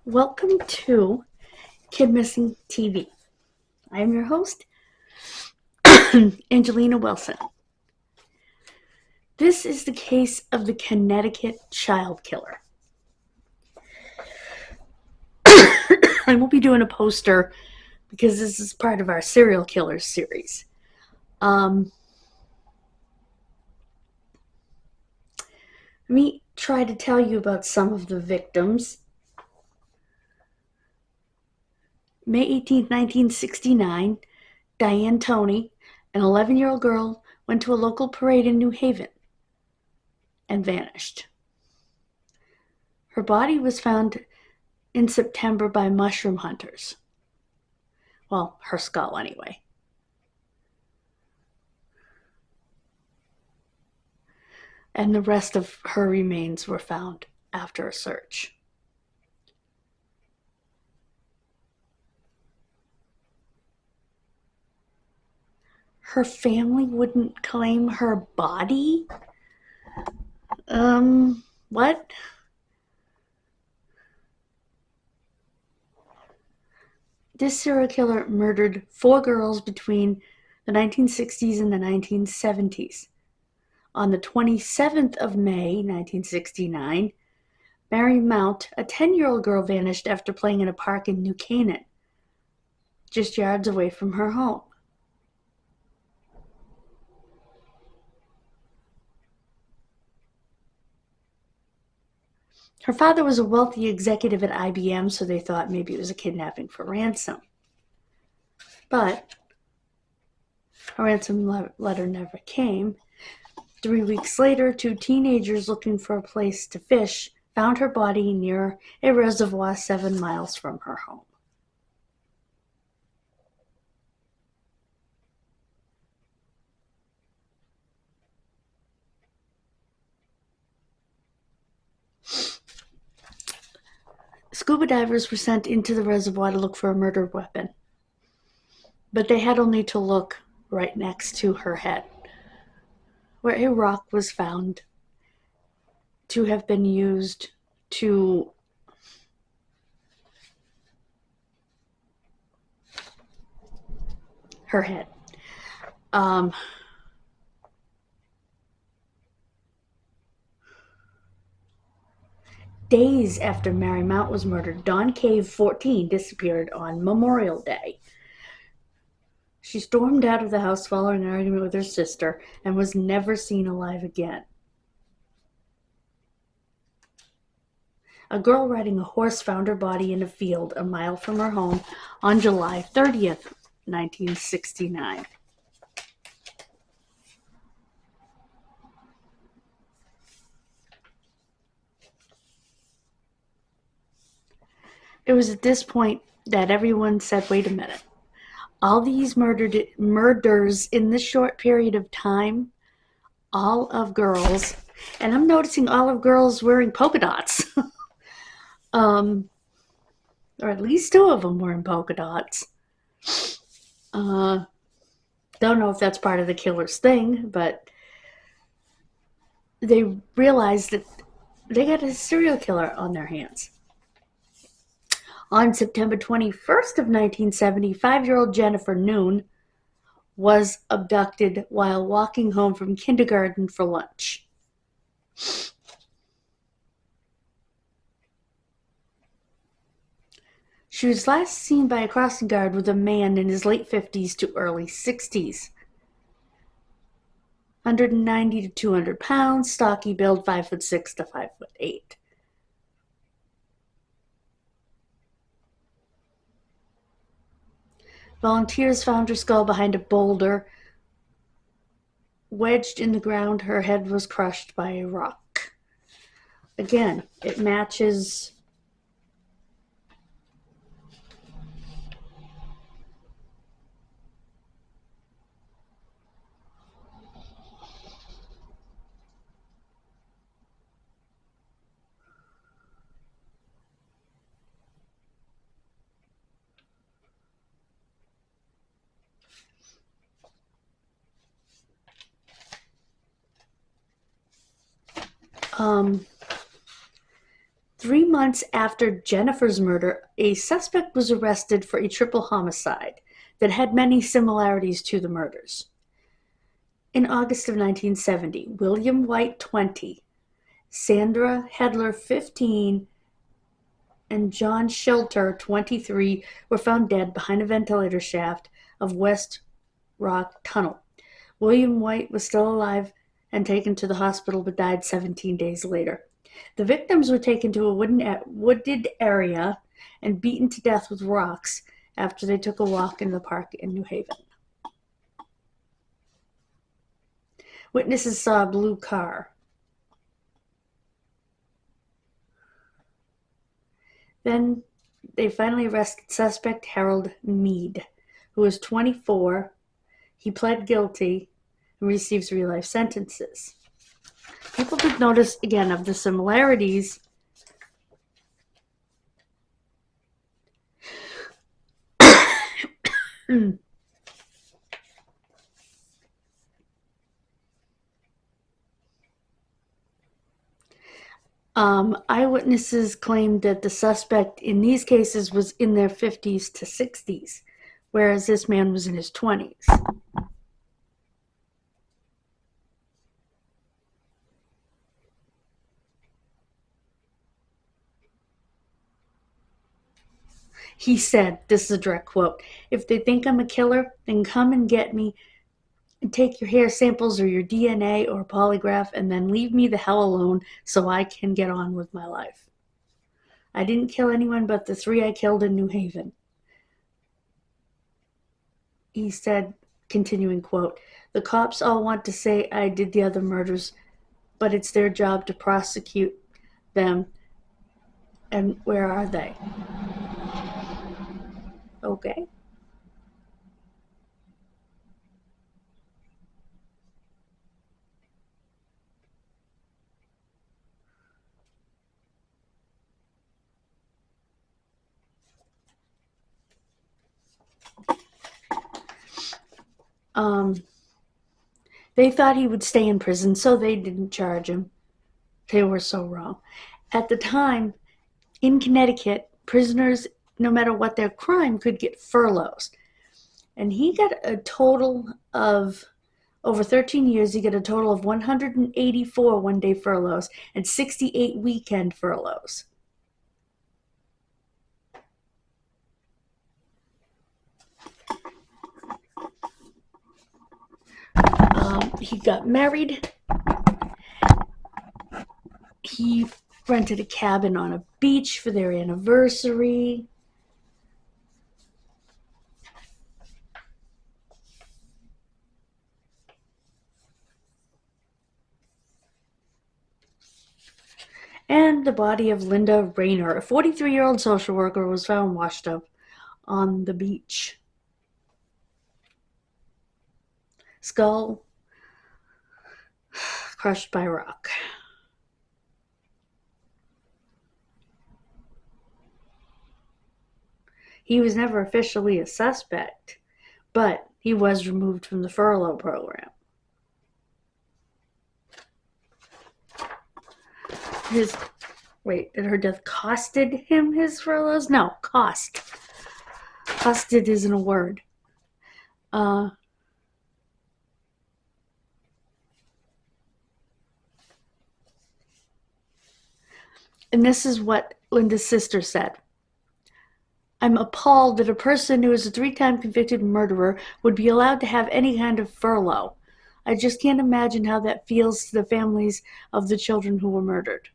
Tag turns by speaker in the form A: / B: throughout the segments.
A: Welcome to Kidmissing TV. I am your host, Angelina Wilson. This is the case of the Connecticut child killer. I won't be doing a poster because this is part of our serial killers series. Let me try to tell you about some of the victims. May 18, 1969, Diane Toney, an 11-year-old girl, went to a local parade in New Haven and vanished. Her body was found in September by mushroom hunters. Well, her skull anyway. And the rest of her remains were found after a search. Her family wouldn't claim her body? What? This serial killer murdered 4 girls between the 1960s and the 1970s. On the 27th of May, 1969, Mary Mount, a 10-year-old girl, vanished after playing in a park in New Canaan, just yards away from her home. Her father was a wealthy executive at IBM, so they thought maybe it was a kidnapping for ransom. But a ransom letter never came. 3 weeks later, 2 teenagers looking for a place to fish found her body near a reservoir 7 miles from her home. Scuba divers were sent into the reservoir to look for a murder weapon, but they had only to look right next to her head, where a rock was found to have been used to her head. Days after Mary Mount was murdered, Dawn Cave, 14, disappeared on Memorial Day. She stormed out of the house following an argument with her sister and was never seen alive again. A girl riding a horse found her body in a field a mile from her home on July 30th, 1969. It was at this point that everyone said, wait a minute. All these murders in this short period of time, all of girls, and I'm noticing all of girls wearing polka dots. Or at least 2 of them wearing polka dots. Don't know if that's part of the killer's thing, but they realized that they got a serial killer on their hands. On September 21st of 1970, 5-year-old Jennifer Noon was abducted while walking home from kindergarten for lunch. She was last seen by a crossing guard with a man in his late 50s to early 60s. 190 to 200 pounds, stocky build, 5'6" to 5'8". Volunteers found her skull behind a boulder. Wedged in the ground, her head was crushed by a rock. Again, it matches 3 months after Jennifer's murder, a suspect was arrested for a triple homicide that had many similarities to the murders. In August of 1970, William White, 20, Sandra Hedler, 15, and John Schilter, 23, were found dead behind a ventilator shaft of West Rock Tunnel. William White was still alive and taken to the hospital but died 17 days later. The victims were taken to a wooded area and beaten to death with rocks after they took a walk in the park in New Haven. Witnesses saw a blue car. Then they finally arrested suspect Harold Mead, who was 24. He pled guilty and receives real-life sentences. People took notice, again, of the similarities. Eyewitnesses claimed that the suspect in these cases was in their 50s to 60s, whereas this man was in his 20s. He said, this is a direct quote, "If they think I'm a killer, then come and get me and take your hair samples or your DNA or a polygraph and then leave me the hell alone so I can get on with my life. I didn't kill anyone but the 3 I killed in New Haven." He said, continuing quote, "The cops all want to say I did the other murders, but it's their job to prosecute them. And where are they?" Okay. They thought he would stay in prison, so they didn't charge him. They were so wrong. At the time, in Connecticut, prisoners, no matter what their crime, could get furloughs. And he got a total of, over 13 years, he got a total of 184 one-day furloughs and 68 weekend furloughs. He got married. He rented a cabin on a beach for their anniversary. And the body of Linda Rayner, a 43-year-old social worker, was found washed up on the beach. Skull crushed by rock. He was never officially a suspect, but he was removed from the furlough program. Did her death costed him his furloughs? No, cost. Costed isn't a word. And this is what Linda's sister said. "I'm appalled that a person who is a 3-time convicted murderer would be allowed to have any kind of furlough. I just can't imagine how that feels to the families of the children who were murdered."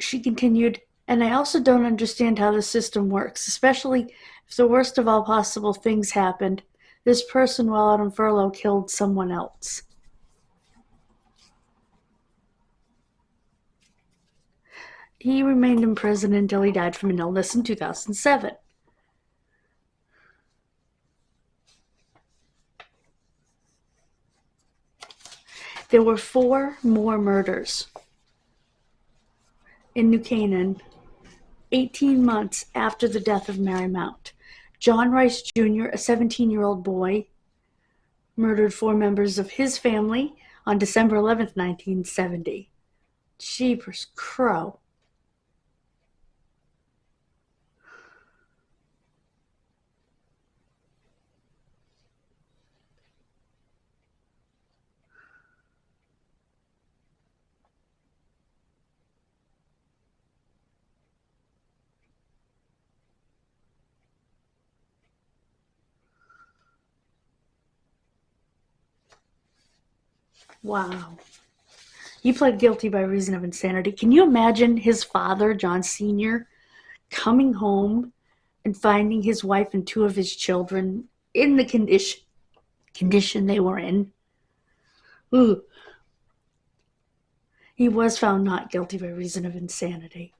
A: She continued, "And I also don't understand how the system works, especially if the worst of all possible things happened. This person, while out on furlough, killed someone else." He remained in prison until he died from an illness in 2007. There were 4 more murders in New Canaan 18 months after the death of Mary Mount. John Rice Jr., a 17-year-old boy, murdered 4 members of his family on December 11, 1970. Jeepers crow. Wow. He pled guilty by reason of insanity. Can you imagine his father, John Sr., coming home and finding his wife and two of his children in the condition they were in? Ooh. He was found not guilty by reason of insanity.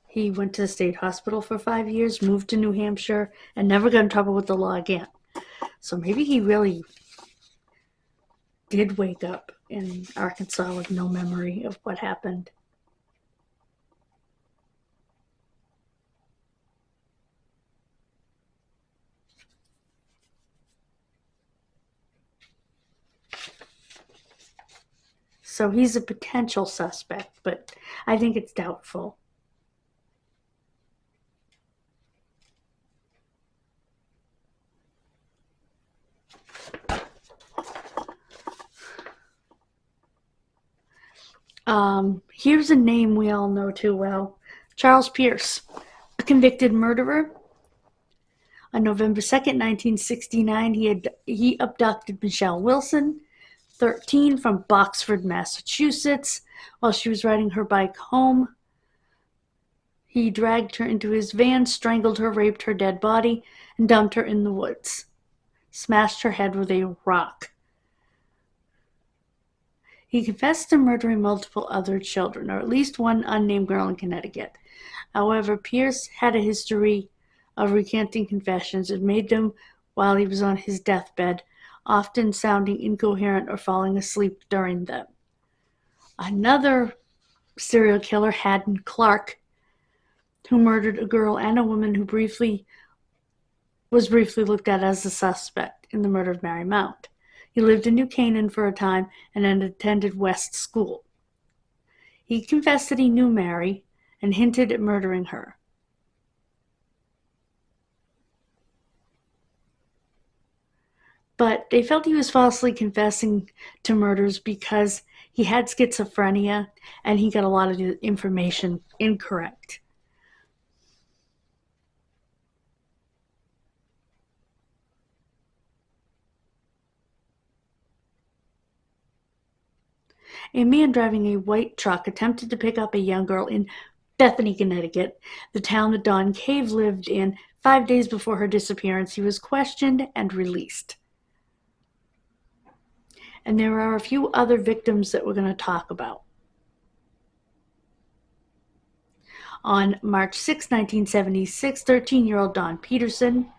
A: He went to the state hospital for 5 years, moved to New Hampshire, and never got in trouble with the law again. So maybe he really did wake up in Arkansas with no memory of what happened. So he's a potential suspect, but I think it's doubtful. Here's a name we all know too well. Charles Pierce, a convicted murderer. On November 2nd, 1969, he abducted Michelle Wilson, 13, from Boxford, Massachusetts, while she was riding her bike home. He dragged her into his van, strangled her, raped her dead body, and dumped her in the woods. Smashed her head with a rock. He confessed to murdering multiple other children, or at least one unnamed girl in Connecticut. However, Pierce had a history of recanting confessions and made them while he was on his deathbed, often sounding incoherent or falling asleep during them. Another serial killer, Haddon Clark, who murdered a girl and a woman who was briefly looked at as a suspect in the murder of Mary Mount. He lived in New Canaan for a time and attended West School. He confessed that he knew Mary and hinted at murdering her. But they felt he was falsely confessing to murders because he had schizophrenia and he got a lot of the information incorrect. A man driving a white truck attempted to pick up a young girl in Bethany, Connecticut, the town that Dawn Cave lived in. 5 days before her disappearance, he was questioned and released. And there are a few other victims that we're going to talk about. On March 6, 1976, 13-year-old Dawn Peterson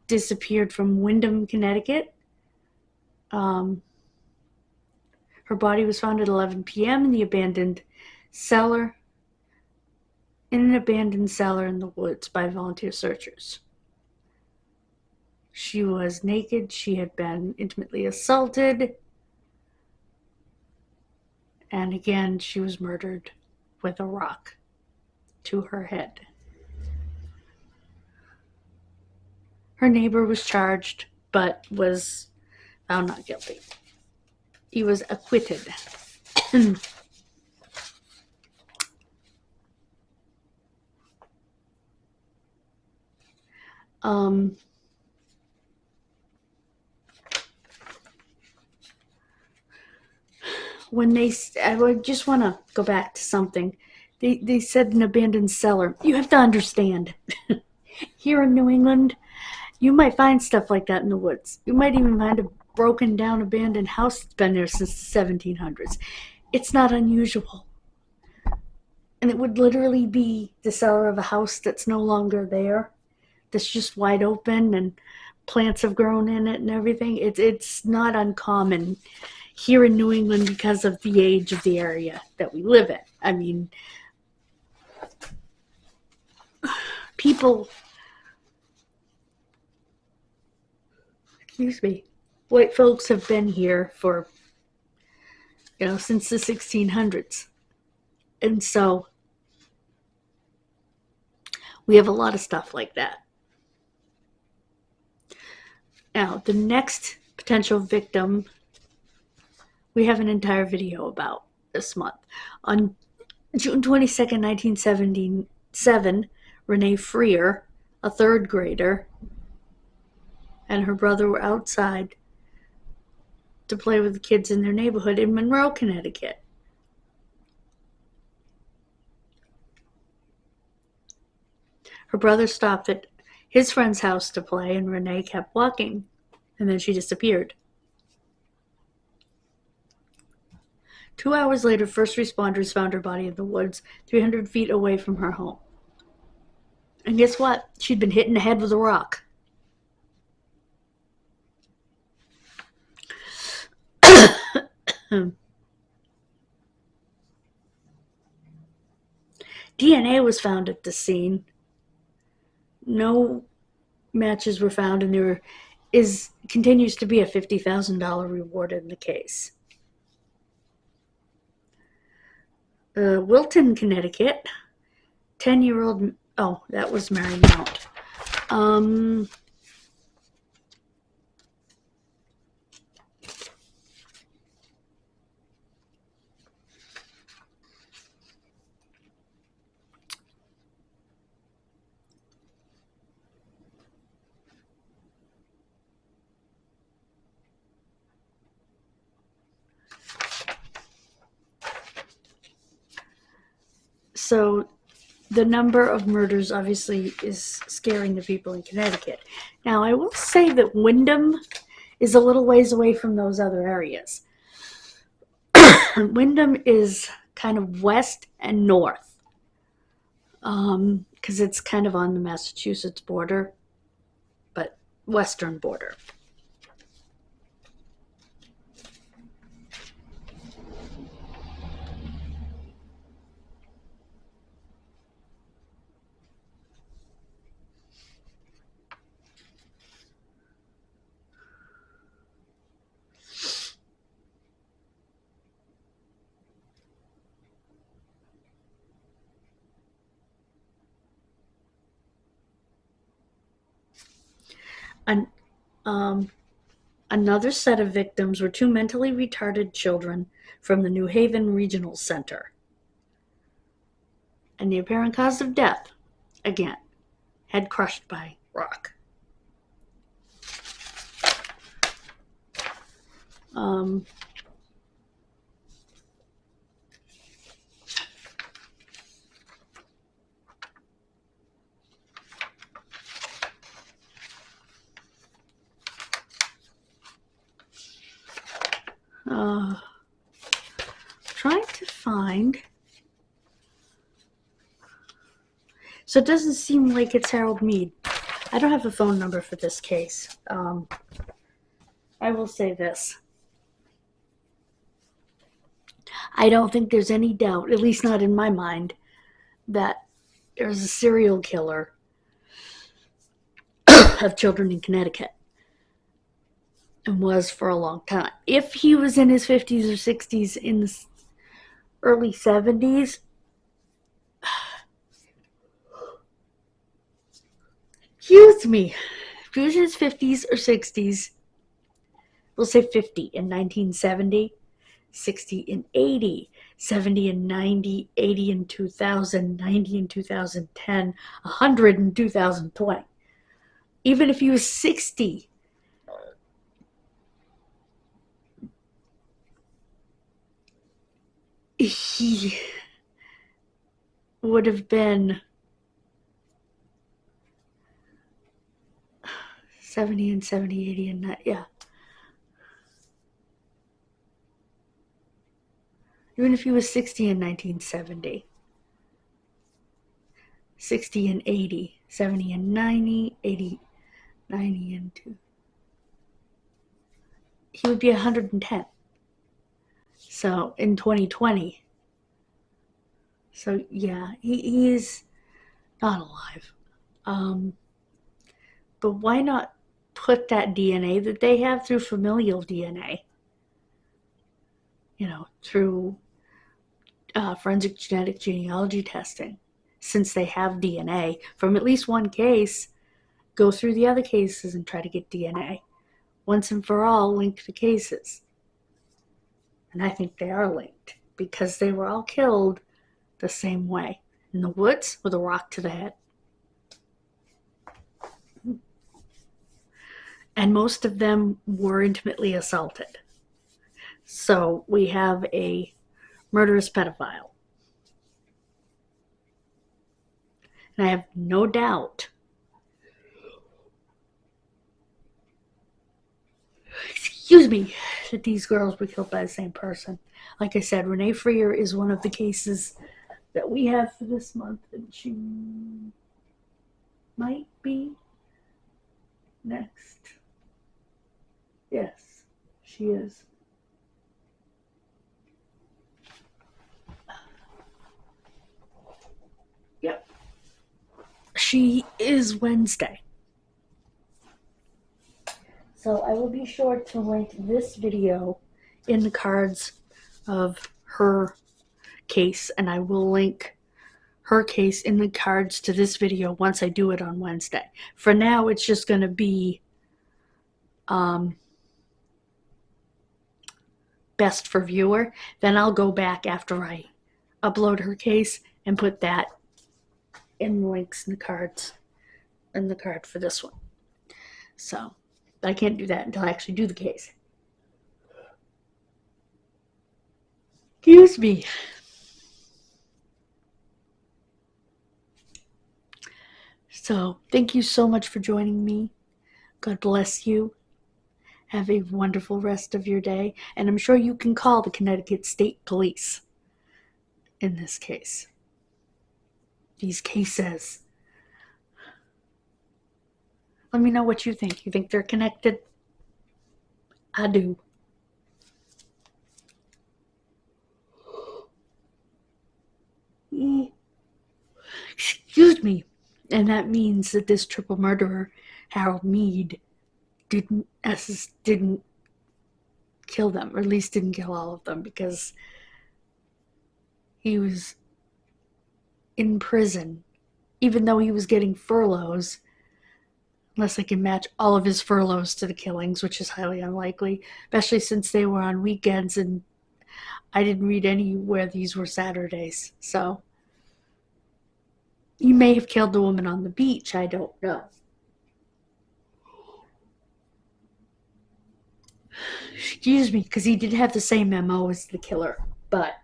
A: disappeared from Windham, Connecticut. Her body was found at 11 p.m. in an abandoned cellar in the woods by volunteer searchers. She was naked. She had been intimately assaulted. And again, she was murdered with a rock to her head. Her neighbor was charged, but was found not guilty. He was acquitted. I just want to go back to something. They said an abandoned cellar. You have to understand, here in New England, you might find stuff like that in the woods. You might even find a broken down abandoned house that's been there since the 1700s. It's not unusual. And it would literally be the cellar of a house that's no longer there, that's just wide open and plants have grown in it and everything. It's not uncommon here in New England because of the age of the area that we live in. I mean, white folks have been here for since the 1600s. And so we have a lot of stuff like that. Now, the next potential victim, we have an entire video about this month. On June 22nd, 1977, Renee Freer, a third grader, and her brother were outside to play with the kids in their neighborhood in Monroe, Connecticut. Her brother stopped at his friend's house to play, and Renee kept walking, and then she disappeared. 2 hours later, first responders found her body in the woods 300 feet away from her home. And guess what? She'd been hit in the head with a rock. DNA was found at the scene. No matches were found, and there continues to be a $50,000 reward in the case. Wilton, Connecticut, 10-year-old. Oh, that was Mary Mount. So the number of murders obviously is scaring the people in Connecticut. Now, I will say that Windham is a little ways away from those other areas. Windham is kind of west and north, because it's kind of on the Massachusetts border, but western border. Another set of victims were 2 mentally retarded children from the New Haven Regional Center. And the apparent cause of death, again, head crushed by rock. Trying to find. So it doesn't seem like it's Harold Mead. I don't have a phone number for this case. I will say this. I don't think there's any doubt, at least not in my mind, that there's a serial killer of children in Connecticut. And was for a long time. If he was in his 50s or 60s in the early 70s, excuse me, if he was in his 50s or 60s, we'll say 50 in 1970, 60 in 80, 70 in 90, 80 in 2000, 90 in 2010, 100 in 2020. Even if he was 60, he would have been 70 and 70, 80 and 90, yeah. Even if he was 60 in 1970, 60 and 80, 70 and 90, 80, 90 and 2, he would be 110. So in 2020. So yeah, he's not alive. But why not put that DNA that they have through familial DNA? through forensic genetic genealogy testing, since they have DNA from at least one case, go through the other cases and try to get DNA. Once and for all, link the cases. And I think they are linked because they were all killed the same way, in the woods with a rock to the head. And most of them were intimately assaulted. So we have a murderous pedophile. And I have no doubt, that these girls were killed by the same person. Like I said, Renee Freer is one of the cases that we have for this month, and she might be next. Yes, she is. Yep. She is Wednesday. So I will be sure to link this video in the cards of her case, and I will link her case in the cards to this video once I do it on Wednesday. For now, it's just going to be best for viewer. Then I'll go back after I upload her case and put that in the links in the cards, in the card for this one. So, but I can't do that until I actually do the case. Excuse me. So, thank you so much for joining me. God bless you. Have a wonderful rest of your day. And I'm sure you can call the Connecticut State Police in this case. These cases. Let me know what you think. You think they're connected? I do. Excuse me. And that means that this triple murderer, Harold Mead, didn't kill them, or at least didn't kill all of them, because he was in prison, even though he was getting furloughs, unless I can match all of his furloughs to the killings, which is highly unlikely, especially since they were on weekends, and I didn't read anywhere these were Saturdays. So he may have killed the woman on the beach, I don't know. Excuse me, because he did have the same MO as the killer, but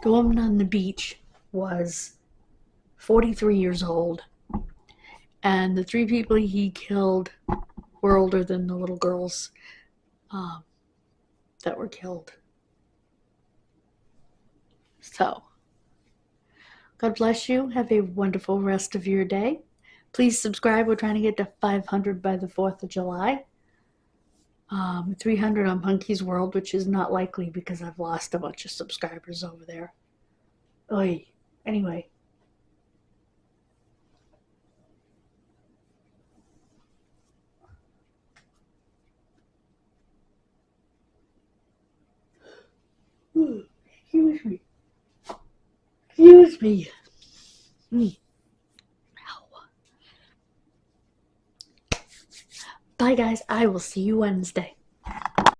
A: the woman on the beach was 43 years old, and the 3 people he killed were older than the little girls that were killed. So, God bless you. Have a wonderful rest of your day. Please subscribe. We're trying to get to 500 by the 4th of July. 300 on Punky's World, which is not likely because I've lost a bunch of subscribers over there. Oy. Anyway. Excuse me. Excuse me. Bye, guys. I will see you Wednesday.